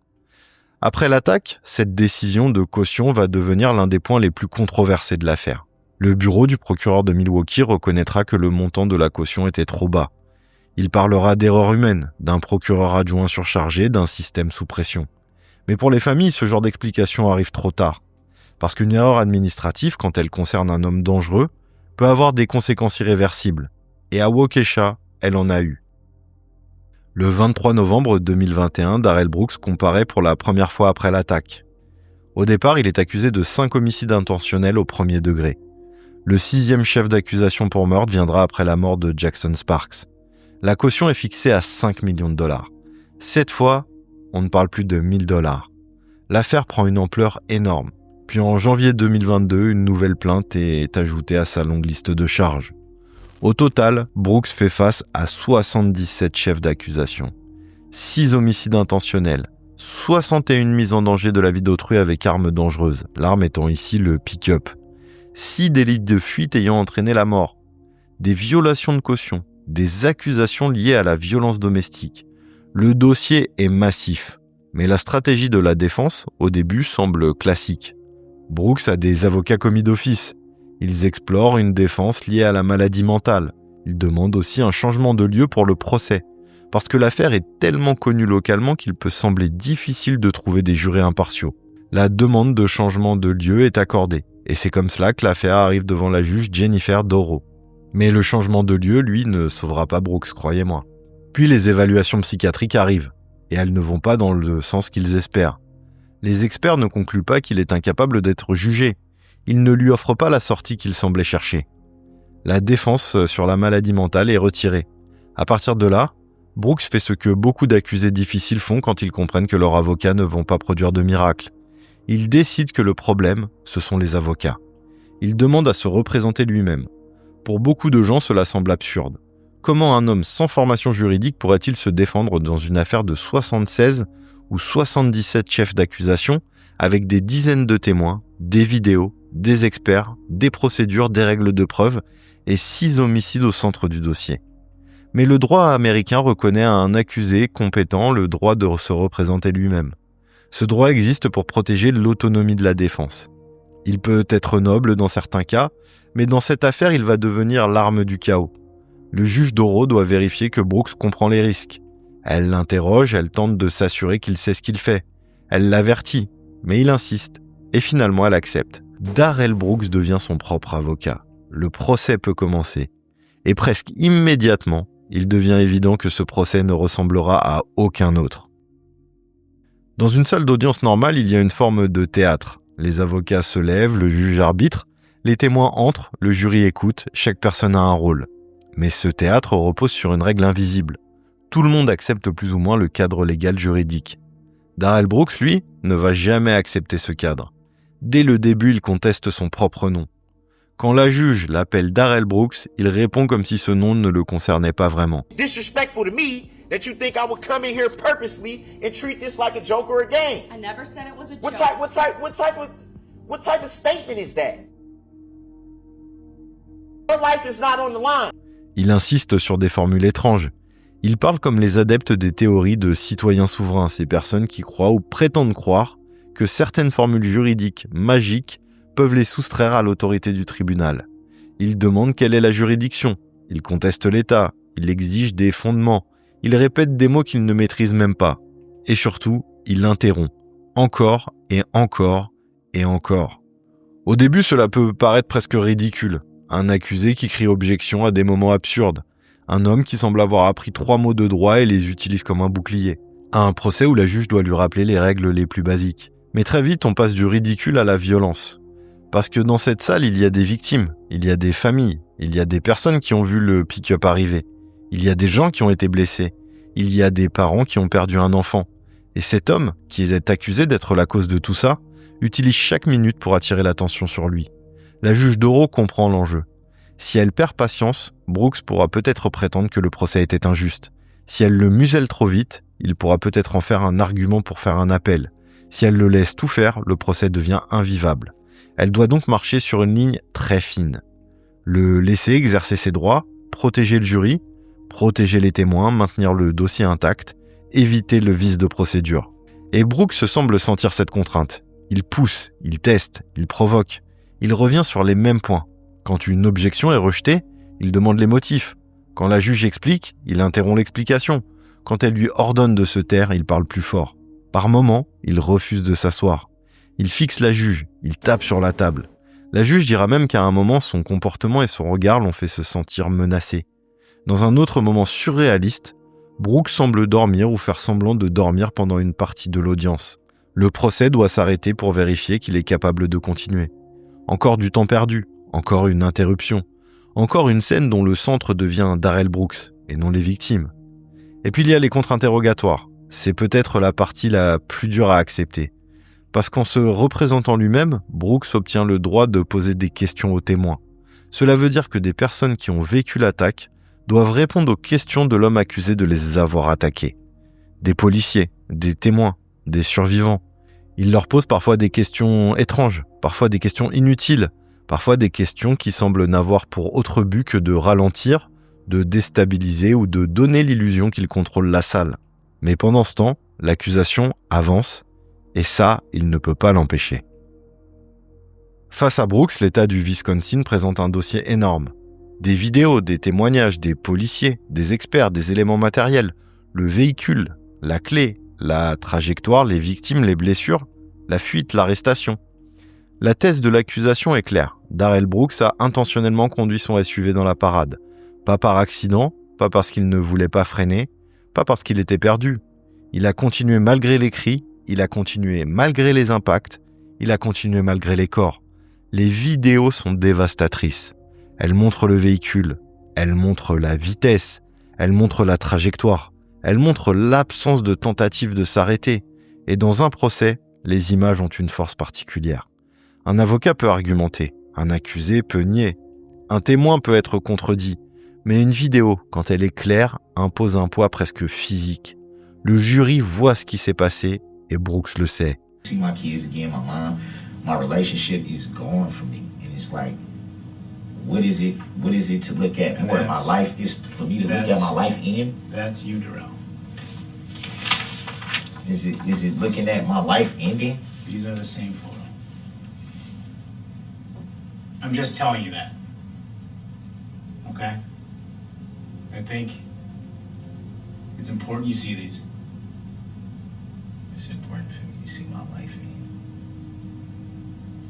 Après l'attaque, cette décision de caution va devenir l'un des points les plus controversés de l'affaire. Le bureau du procureur de Milwaukee reconnaîtra que le montant de la caution était trop bas. Il parlera d'erreur humaine, d'un procureur adjoint surchargé, d'un système sous pression. Mais pour les familles, ce genre d'explication arrive trop tard. Parce qu'une erreur administrative, quand elle concerne un homme dangereux, peut avoir des conséquences irréversibles. Et à Waukesha, elle en a eu. Le 23 novembre 2021, Darrell Brooks comparaît pour la première fois après l'attaque. Au départ, il est accusé de 5 homicides intentionnels au premier degré. Le 6e chef d'accusation pour meurtre viendra après la mort de Jackson Sparks. La caution est fixée à 5 millions de dollars. Cette fois, on ne parle plus de 1000 dollars. L'affaire prend une ampleur énorme. Puis en janvier 2022, une nouvelle plainte est ajoutée à sa longue liste de charges. Au total, Brooks fait face à 77 chefs d'accusation, 6 homicides intentionnels, 61 mises en danger de la vie d'autrui avec arme dangereuse, l'arme étant ici le pick-up, 6 délits de fuite ayant entraîné la mort, des violations de caution, des accusations liées à la violence domestique. Le dossier est massif, mais la stratégie de la défense, au début, semble classique. Brooks a des avocats commis d'office. Ils explorent une défense liée à la maladie mentale. Ils demandent aussi un changement de lieu pour le procès, parce que l'affaire est tellement connue localement qu'il peut sembler difficile de trouver des jurés impartiaux. La demande de changement de lieu est accordée, et c'est comme cela que l'affaire arrive devant la juge Jennifer Doro. Mais le changement de lieu, lui, ne sauvera pas Brooks, croyez-moi. Puis les évaluations psychiatriques arrivent, et elles ne vont pas dans le sens qu'ils espèrent. Les experts ne concluent pas qu'il est incapable d'être jugé. Ils ne lui offrent pas la sortie qu'il semblait chercher. La défense sur la maladie mentale est retirée. À partir de là, Brooks fait ce que beaucoup d'accusés difficiles font quand ils comprennent que leurs avocats ne vont pas produire de miracle. Il décide que le problème, ce sont les avocats. Il demande à se représenter lui-même. Pour beaucoup de gens, cela semble absurde. Comment un homme sans formation juridique pourrait-il se défendre dans une affaire de 76 ou 77 chefs d'accusation avec des dizaines de témoins, des vidéos, des experts, des procédures, des règles de preuve et 6 homicides au centre du dossier. Mais le droit américain reconnaît à un accusé compétent le droit de se représenter lui-même. Ce droit existe pour protéger l'autonomie de la défense. Il peut être noble dans certains cas, mais dans cette affaire, il va devenir l'arme du chaos. Le juge Doro doit vérifier que Brooks comprend les risques. Elle l'interroge, elle tente de s'assurer qu'il sait ce qu'il fait. Elle l'avertit, mais il insiste, et finalement elle accepte. Darrell Brooks devient son propre avocat. Le procès peut commencer. Et presque immédiatement, il devient évident que ce procès ne ressemblera à aucun autre. Dans une salle d'audience normale, il y a une forme de théâtre. Les avocats se lèvent, le juge arbitre, les témoins entrent, le jury écoute, chaque personne a un rôle. Mais ce théâtre repose sur une règle invisible. Tout le monde accepte plus ou moins le cadre légal juridique. Darrell Brooks, lui, ne va jamais accepter ce cadre. Dès le début, il conteste son propre nom. Quand la juge l'appelle Darrell Brooks, il répond comme si ce nom ne le concernait pas vraiment. Disrespectful to me that you think I would come in here purposely and treat this like a joke or a game. I never said it was a joke. What type of statement is that? Your life is not on the line. Il insiste sur des formules étranges. Il parle comme les adeptes des théories de citoyens souverains, ces personnes qui croient ou prétendent croire que certaines formules juridiques magiques peuvent les soustraire à l'autorité du tribunal. Il demande quelle est la juridiction. Il conteste l'État. Il exige des fondements. Il répète des mots qu'il ne maîtrise même pas. Et surtout, il interrompt. Encore et encore et encore. Au début, cela peut paraître presque ridicule. Un accusé qui crie objection à des moments absurdes. Un homme qui semble avoir appris 3 mots de droit et les utilise comme un bouclier. À un procès où la juge doit lui rappeler les règles les plus basiques. Mais très vite, on passe du ridicule à la violence. Parce que dans cette salle, il y a des victimes, il y a des familles, il y a des personnes qui ont vu le pick-up arriver. Il y a des gens qui ont été blessés. Il y a des parents qui ont perdu un enfant. Et cet homme, qui est accusé d'être la cause de tout ça, utilise chaque minute pour attirer l'attention sur lui. La juge Doro comprend l'enjeu. Si elle perd patience, Brooks pourra peut-être prétendre que le procès était injuste. Si elle le muselle trop vite, il pourra peut-être en faire un argument pour faire un appel. Si elle le laisse tout faire, le procès devient invivable. Elle doit donc marcher sur une ligne très fine. Le laisser exercer ses droits, protéger le jury, protéger les témoins, maintenir le dossier intact, éviter le vice de procédure. Et Brooks semble sentir cette contrainte. Il pousse, il teste, il provoque. Il revient sur les mêmes points. Quand une objection est rejetée, il demande les motifs. Quand la juge explique, il interrompt l'explication. Quand elle lui ordonne de se taire, il parle plus fort. Par moments, il refuse de s'asseoir. Il fixe la juge, il tape sur la table. La juge dira même qu'à un moment, son comportement et son regard l'ont fait se sentir menacé. Dans un autre moment surréaliste, Brooks semble dormir ou faire semblant de dormir pendant une partie de l'audience. Le procès doit s'arrêter pour vérifier qu'il est capable de continuer. Encore du temps perdu, encore une interruption, encore une scène dont le centre devient Darrell Brooks et non les victimes. Et puis il y a les contre-interrogatoires. C'est peut-être la partie la plus dure à accepter. Parce qu'en se représentant lui-même, Brooks obtient le droit de poser des questions aux témoins. Cela veut dire que des personnes qui ont vécu l'attaque doivent répondre aux questions de l'homme accusé de les avoir attaqués. Des policiers, des témoins, des survivants. Il leur pose parfois des questions étranges, parfois des questions inutiles, parfois des questions qui semblent n'avoir pour autre but que de ralentir, de déstabiliser ou de donner l'illusion qu'il contrôle la salle. Mais pendant ce temps, l'accusation avance, et ça, il ne peut pas l'empêcher. Face à Brooks, l'État du Wisconsin présente un dossier énorme. Des vidéos, des témoignages, des policiers, des experts, des éléments matériels, le véhicule, la clé, la trajectoire, les victimes, les blessures, la fuite, l'arrestation. La thèse de l'accusation est claire. Darrell Brooks a intentionnellement conduit son SUV dans la parade. Pas par accident, pas parce qu'il ne voulait pas freiner, pas parce qu'il était perdu. Il a continué malgré les cris, il a continué malgré les impacts, il a continué malgré les corps. Les vidéos sont dévastatrices. Elles montrent le véhicule, elles montrent la vitesse, elles montrent la trajectoire, elles montrent l'absence de tentative de s'arrêter. Et dans un procès, les images ont une force particulière. Un avocat peut argumenter, un accusé peut nier, un témoin peut être contredit, mais une vidéo, quand elle est claire, impose un poids presque physique. Le jury voit ce qui s'est passé et Brooks le sait. See my kids again, my relationship is gone from me, and it's like, what is it to look at? And what my life is for me to look at my life end? That's you, Darrell. Is it looking at my life ending? These are the same photo. I'm just telling you that. Okay? I think it's important you see these. It's important for me to see my life end.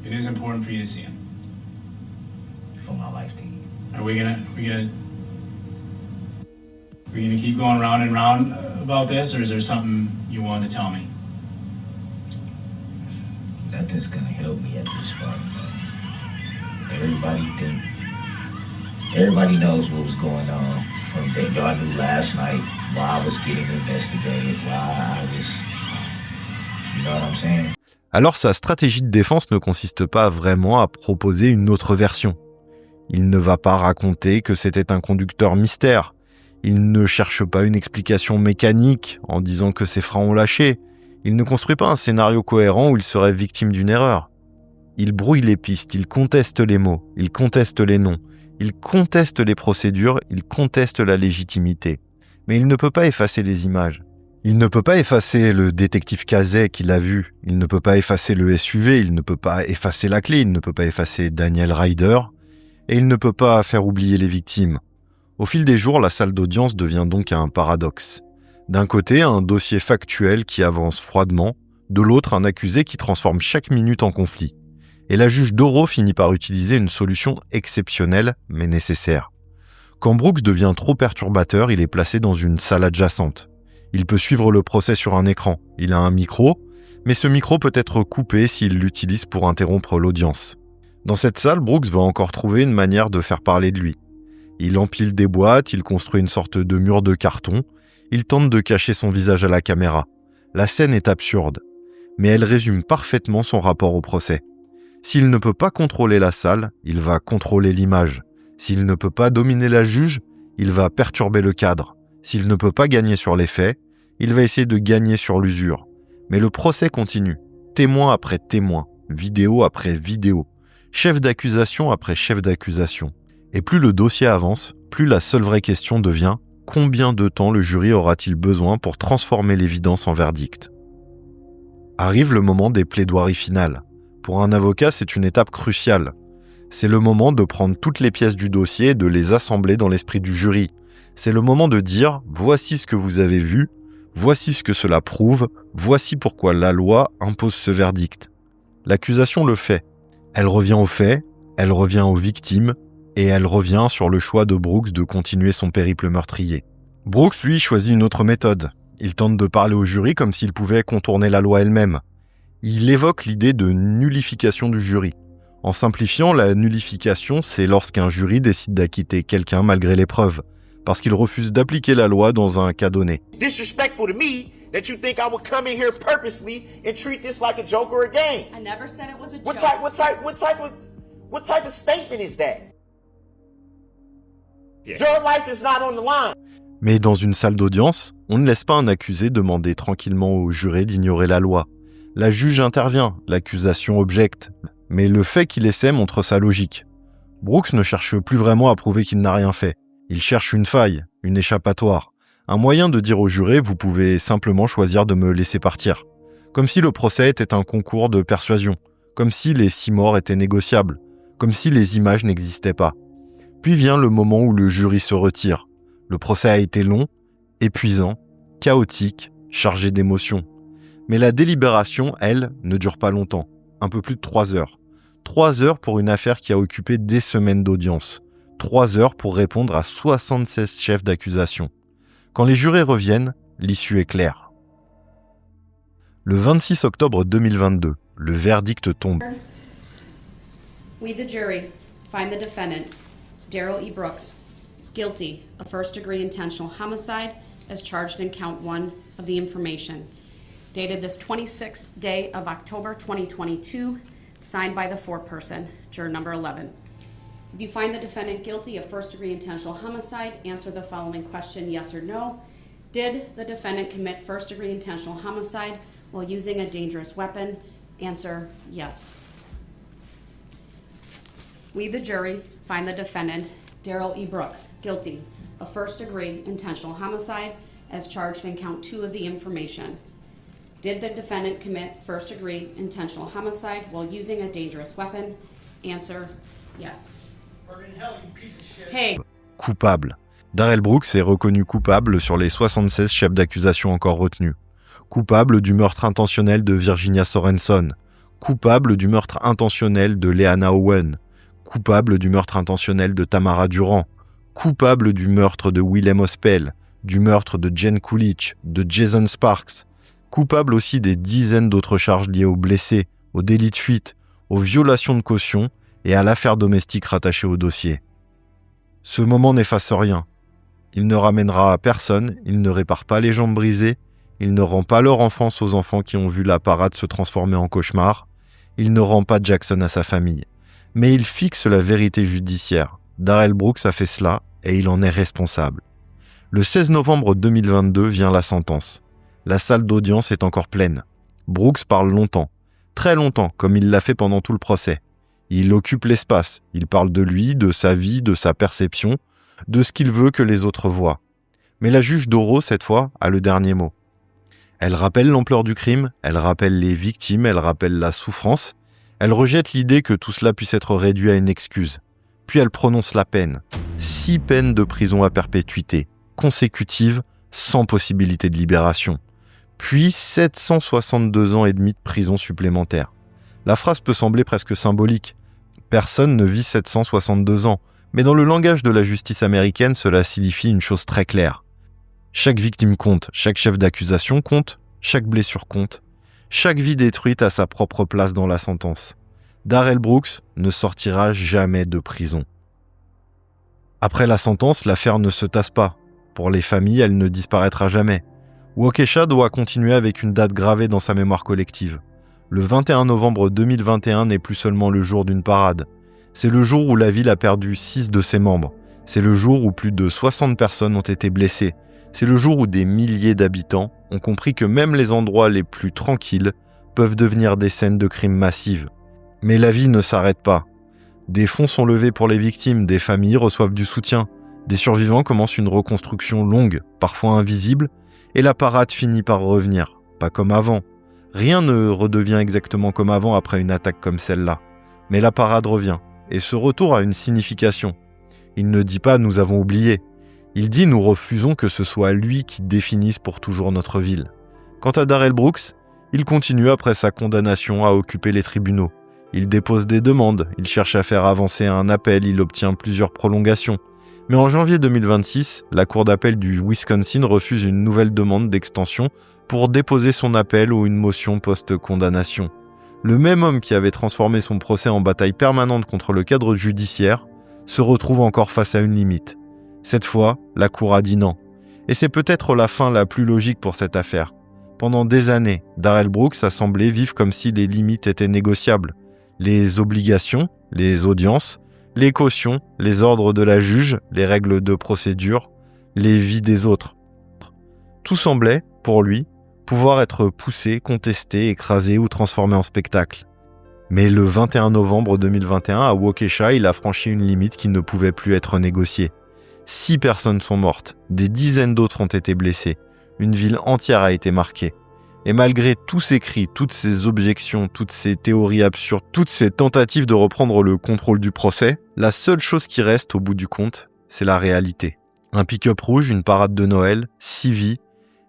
It is important for you to see them. For my life to end. Are we gonna keep going round and round about this, or is there something you want to tell me? Nothing's gonna help me at this point. Everybody knows what was going on from that y'all knew last night while I was getting investigated, while I was, you know what I'm saying? Alors sa stratégie de défense ne consiste pas vraiment à proposer une autre version. Il ne va pas raconter que c'était un conducteur mystère. Il ne cherche pas une explication mécanique en disant que ses freins ont lâché. Il ne construit pas un scénario cohérent où il serait victime d'une erreur. Il brouille les pistes, il conteste les mots, il conteste les noms, il conteste les procédures, il conteste la légitimité. Mais il ne peut pas effacer les images. Il ne peut pas effacer le détective Cazet qu'il a vu. Il ne peut pas effacer le SUV, il ne peut pas effacer la clé, il ne peut pas effacer Daniel Ryder. Et il ne peut pas faire oublier les victimes. Au fil des jours, la salle d'audience devient donc un paradoxe. D'un côté, un dossier factuel qui avance froidement, de l'autre, un accusé qui transforme chaque minute en conflit. Et la juge Doro finit par utiliser une solution exceptionnelle, mais nécessaire. Quand Brooks devient trop perturbateur, il est placé dans une salle adjacente. Il peut suivre le procès sur un écran. Il a un micro, mais ce micro peut être coupé s'il l'utilise pour interrompre l'audience. Dans cette salle, Brooks va encore trouver une manière de faire parler de lui. Il empile des boîtes, il construit une sorte de mur de carton, il tente de cacher son visage à la caméra. La scène est absurde, mais elle résume parfaitement son rapport au procès. S'il ne peut pas contrôler la salle, il va contrôler l'image. S'il ne peut pas dominer la juge, il va perturber le cadre. S'il ne peut pas gagner sur les faits, il va essayer de gagner sur l'usure. Mais le procès continue, témoin après témoin, vidéo après vidéo, chef d'accusation après chef d'accusation. Et plus le dossier avance, plus, la seule vraie question devient combien de temps le jury aura-t-il besoin pour transformer l'évidence en verdict ? Arrive le moment des plaidoiries finales. Pour un avocat, c'est une étape cruciale. C'est le moment de prendre toutes les pièces du dossier et de les assembler dans l'esprit du jury. C'est le moment de dire « voici ce que vous avez vu, voici ce que cela prouve, voici pourquoi la loi impose ce verdict ». L'accusation le fait. Elle revient aux faits, elle revient aux victimes, et elle revient sur le choix de Brooks de continuer son périple meurtrier. Brooks, lui, choisit une autre méthode. Il tente de parler au jury comme s'il pouvait contourner la loi elle-même. Il évoque l'idée de nullification du jury. En simplifiant, la nullification, c'est lorsqu'un jury décide d'acquitter quelqu'un malgré les preuves, parce qu'il refuse d'appliquer la loi dans un cas donné. Disrespectful to me that you think I would come in here purposely and treat this like a joke or a game. I never said it was a joke. What type of statement is that? Your life is not on the line. Mais dans une salle d'audience, on ne laisse pas un accusé demander tranquillement au juré d'ignorer la loi. La juge intervient, l'accusation objecte, mais le fait qu'il essaie montre sa logique. Brooks ne cherche plus vraiment à prouver qu'il n'a rien fait. Il cherche une faille, une échappatoire, un moyen de dire au juré « vous pouvez simplement choisir de me laisser partir ». Comme si le procès était un concours de persuasion, comme si les 6 morts étaient négociables, comme si les images n'existaient pas. Puis vient le moment où le jury se retire. Le procès a été long, épuisant, chaotique, chargé d'émotions. Mais la délibération, elle, ne dure pas longtemps, un peu plus de 3 heures. 3 heures pour une affaire qui a occupé des semaines d'audience. 3 heures pour répondre à 76 chefs d'accusation. Quand les jurés reviennent, l'issue est claire. Le 26 octobre 2022, le verdict tombe. We, the jury, find the defendant, Daryl E. Brooks, guilty of first-degree intentional homicide as charged in count 1 of the information, dated this 26th day of October 2022, signed by the foreperson, juror number 11. If you find the defendant guilty of first-degree intentional homicide, answer the following question, yes or no. Did the defendant commit first-degree intentional homicide while using a dangerous weapon? Answer, yes. We, the jury, find the defendant, Daryl E. Brooks, guilty of first-degree intentional homicide as charged in count 2 of the information. Did the defendant commit first-degree intentional homicide while using a dangerous weapon? Answer, yes. Hey. Coupable. Darrell Brooks est reconnu coupable sur les 76 chefs d'accusation encore retenus. Coupable du meurtre intentionnel de Virginia Sorenson. Coupable du meurtre intentionnel de Leanna Owen. Coupable du meurtre intentionnel de Tamara Durand. Coupable du meurtre de Willem Ospel. Du meurtre de Jen Coolidge, de Jason Sparks. Coupable aussi des dizaines d'autres charges liées aux blessés, aux délits de fuite, aux violations de caution et à l'affaire domestique rattachée au dossier. Ce moment n'efface rien. Il ne ramènera personne, il ne répare pas les jambes brisées, il ne rend pas leur enfance aux enfants qui ont vu la parade se transformer en cauchemar, il ne rend pas Jackson à sa famille. Mais il fixe la vérité judiciaire. Darrell Brooks a fait cela et il en est responsable. Le 16 novembre 2022 vient la sentence. La salle d'audience est encore pleine. Brooks parle longtemps, très longtemps, comme il l'a fait pendant tout le procès. Il occupe l'espace, il parle de lui, de sa vie, de sa perception, de ce qu'il veut que les autres voient. Mais la juge Doro, cette fois, a le dernier mot. Elle rappelle l'ampleur du crime, elle rappelle les victimes, elle rappelle la souffrance, elle rejette l'idée que tout cela puisse être réduit à une excuse. Puis elle prononce la peine. 6 peines de prison à perpétuité, consécutives, sans possibilité de libération. Puis 762 ans et demi de prison supplémentaire. La phrase peut sembler presque symbolique. Personne ne vit 762 ans, mais dans le langage de la justice américaine, cela signifie une chose très claire. Chaque victime compte, chaque chef d'accusation compte, chaque blessure compte. Chaque vie détruite a sa propre place dans la sentence. Darrell Brooks ne sortira jamais de prison. Après la sentence, l'affaire ne se tasse pas. Pour les familles, elle ne disparaîtra jamais. Waukesha doit continuer avec une date gravée dans sa mémoire collective. Le 21 novembre 2021 n'est plus seulement le jour d'une parade. C'est le jour où la ville a perdu 6 de ses membres. C'est le jour où plus de 60 personnes ont été blessées. C'est le jour où des milliers d'habitants ont compris que même les endroits les plus tranquilles peuvent devenir des scènes de crimes massives. Mais la vie ne s'arrête pas. Des fonds sont levés pour les victimes, des familles reçoivent du soutien. Des survivants commencent une reconstruction longue, parfois invisible, et la parade finit par revenir. Pas comme avant. Rien ne redevient exactement comme avant après une attaque comme celle-là. Mais la parade revient, et ce retour a une signification. Il ne dit pas « nous avons oublié ». Il dit « nous refusons que ce soit lui qui définisse pour toujours notre ville ». Quant à Darrell Brooks, il continue après sa condamnation à occuper les tribunaux. Il dépose des demandes, il cherche à faire avancer un appel, il obtient plusieurs prolongations. Mais en janvier 2026, la Cour d'appel du Wisconsin refuse une nouvelle demande d'extension pour déposer son appel ou une motion post-condamnation. Le même homme qui avait transformé son procès en bataille permanente contre le cadre judiciaire se retrouve encore face à une limite. Cette fois, la Cour a dit non. Et c'est peut-être la fin la plus logique pour cette affaire. Pendant des années, Darrell Brooks a semblé vivre comme si les limites étaient négociables. Les obligations, les audiences, les cautions, les ordres de la juge, les règles de procédure, les vies des autres. Tout semblait, pour lui, pouvoir être poussé, contesté, écrasé ou transformé en spectacle. Mais le 21 novembre 2021, à Waukesha, il a franchi une limite qui ne pouvait plus être négociée. 6 personnes sont mortes, des dizaines d'autres ont été blessées, une ville entière a été marquée. Et malgré tous ces cris, toutes ces objections, toutes ces théories absurdes, toutes ces tentatives de reprendre le contrôle du procès, la seule chose qui reste au bout du compte, c'est la réalité. Un pick-up rouge, une parade de Noël, 6 vies,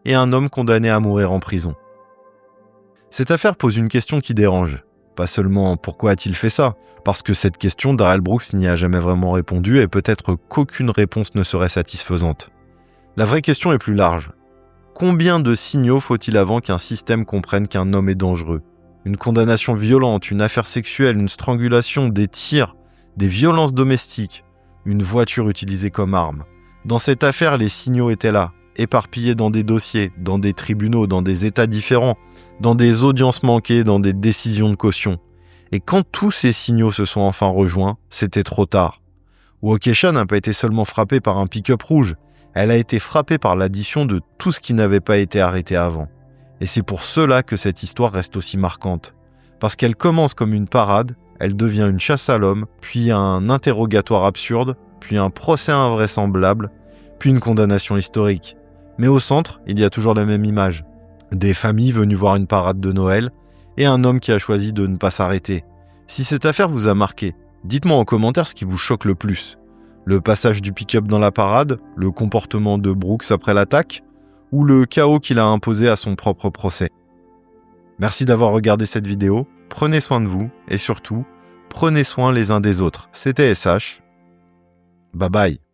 et un homme condamné à mourir en prison. Cette affaire pose une question qui dérange. Pas seulement pourquoi a-t-il fait ça, parce que cette question, Darrell Brooks n'y a jamais vraiment répondu et peut-être qu'aucune réponse ne serait satisfaisante. La vraie question est plus large. Combien de signaux faut-il avant qu'un système comprenne qu'un homme est dangereux ? Une condamnation violente, une affaire sexuelle, une strangulation, des tirs, des violences domestiques, une voiture utilisée comme arme. Dans cette affaire, les signaux étaient là, éparpillés dans des dossiers, dans des tribunaux, dans des états différents, dans des audiences manquées, dans des décisions de caution. Et quand tous ces signaux se sont enfin rejoints, c'était trop tard. Waukesha n'a pas été seulement frappée par un pick-up rouge, elle a été frappée par l'addition de tout ce qui n'avait pas été arrêté avant. Et c'est pour cela que cette histoire reste aussi marquante. Parce qu'elle commence comme une parade, elle devient une chasse à l'homme, puis un interrogatoire absurde, puis un procès invraisemblable, puis une condamnation historique. Mais au centre, il y a toujours la même image. Des familles venues voir une parade de Noël, et un homme qui a choisi de ne pas s'arrêter. Si cette affaire vous a marqué, dites-moi en commentaire ce qui vous choque le plus. Le passage du pick-up dans la parade, le comportement de Brooks après l'attaque, ou le chaos qu'il a imposé à son propre procès. Merci d'avoir regardé cette vidéo, prenez soin de vous, et surtout, prenez soin les uns des autres. C'était SH. Bye bye.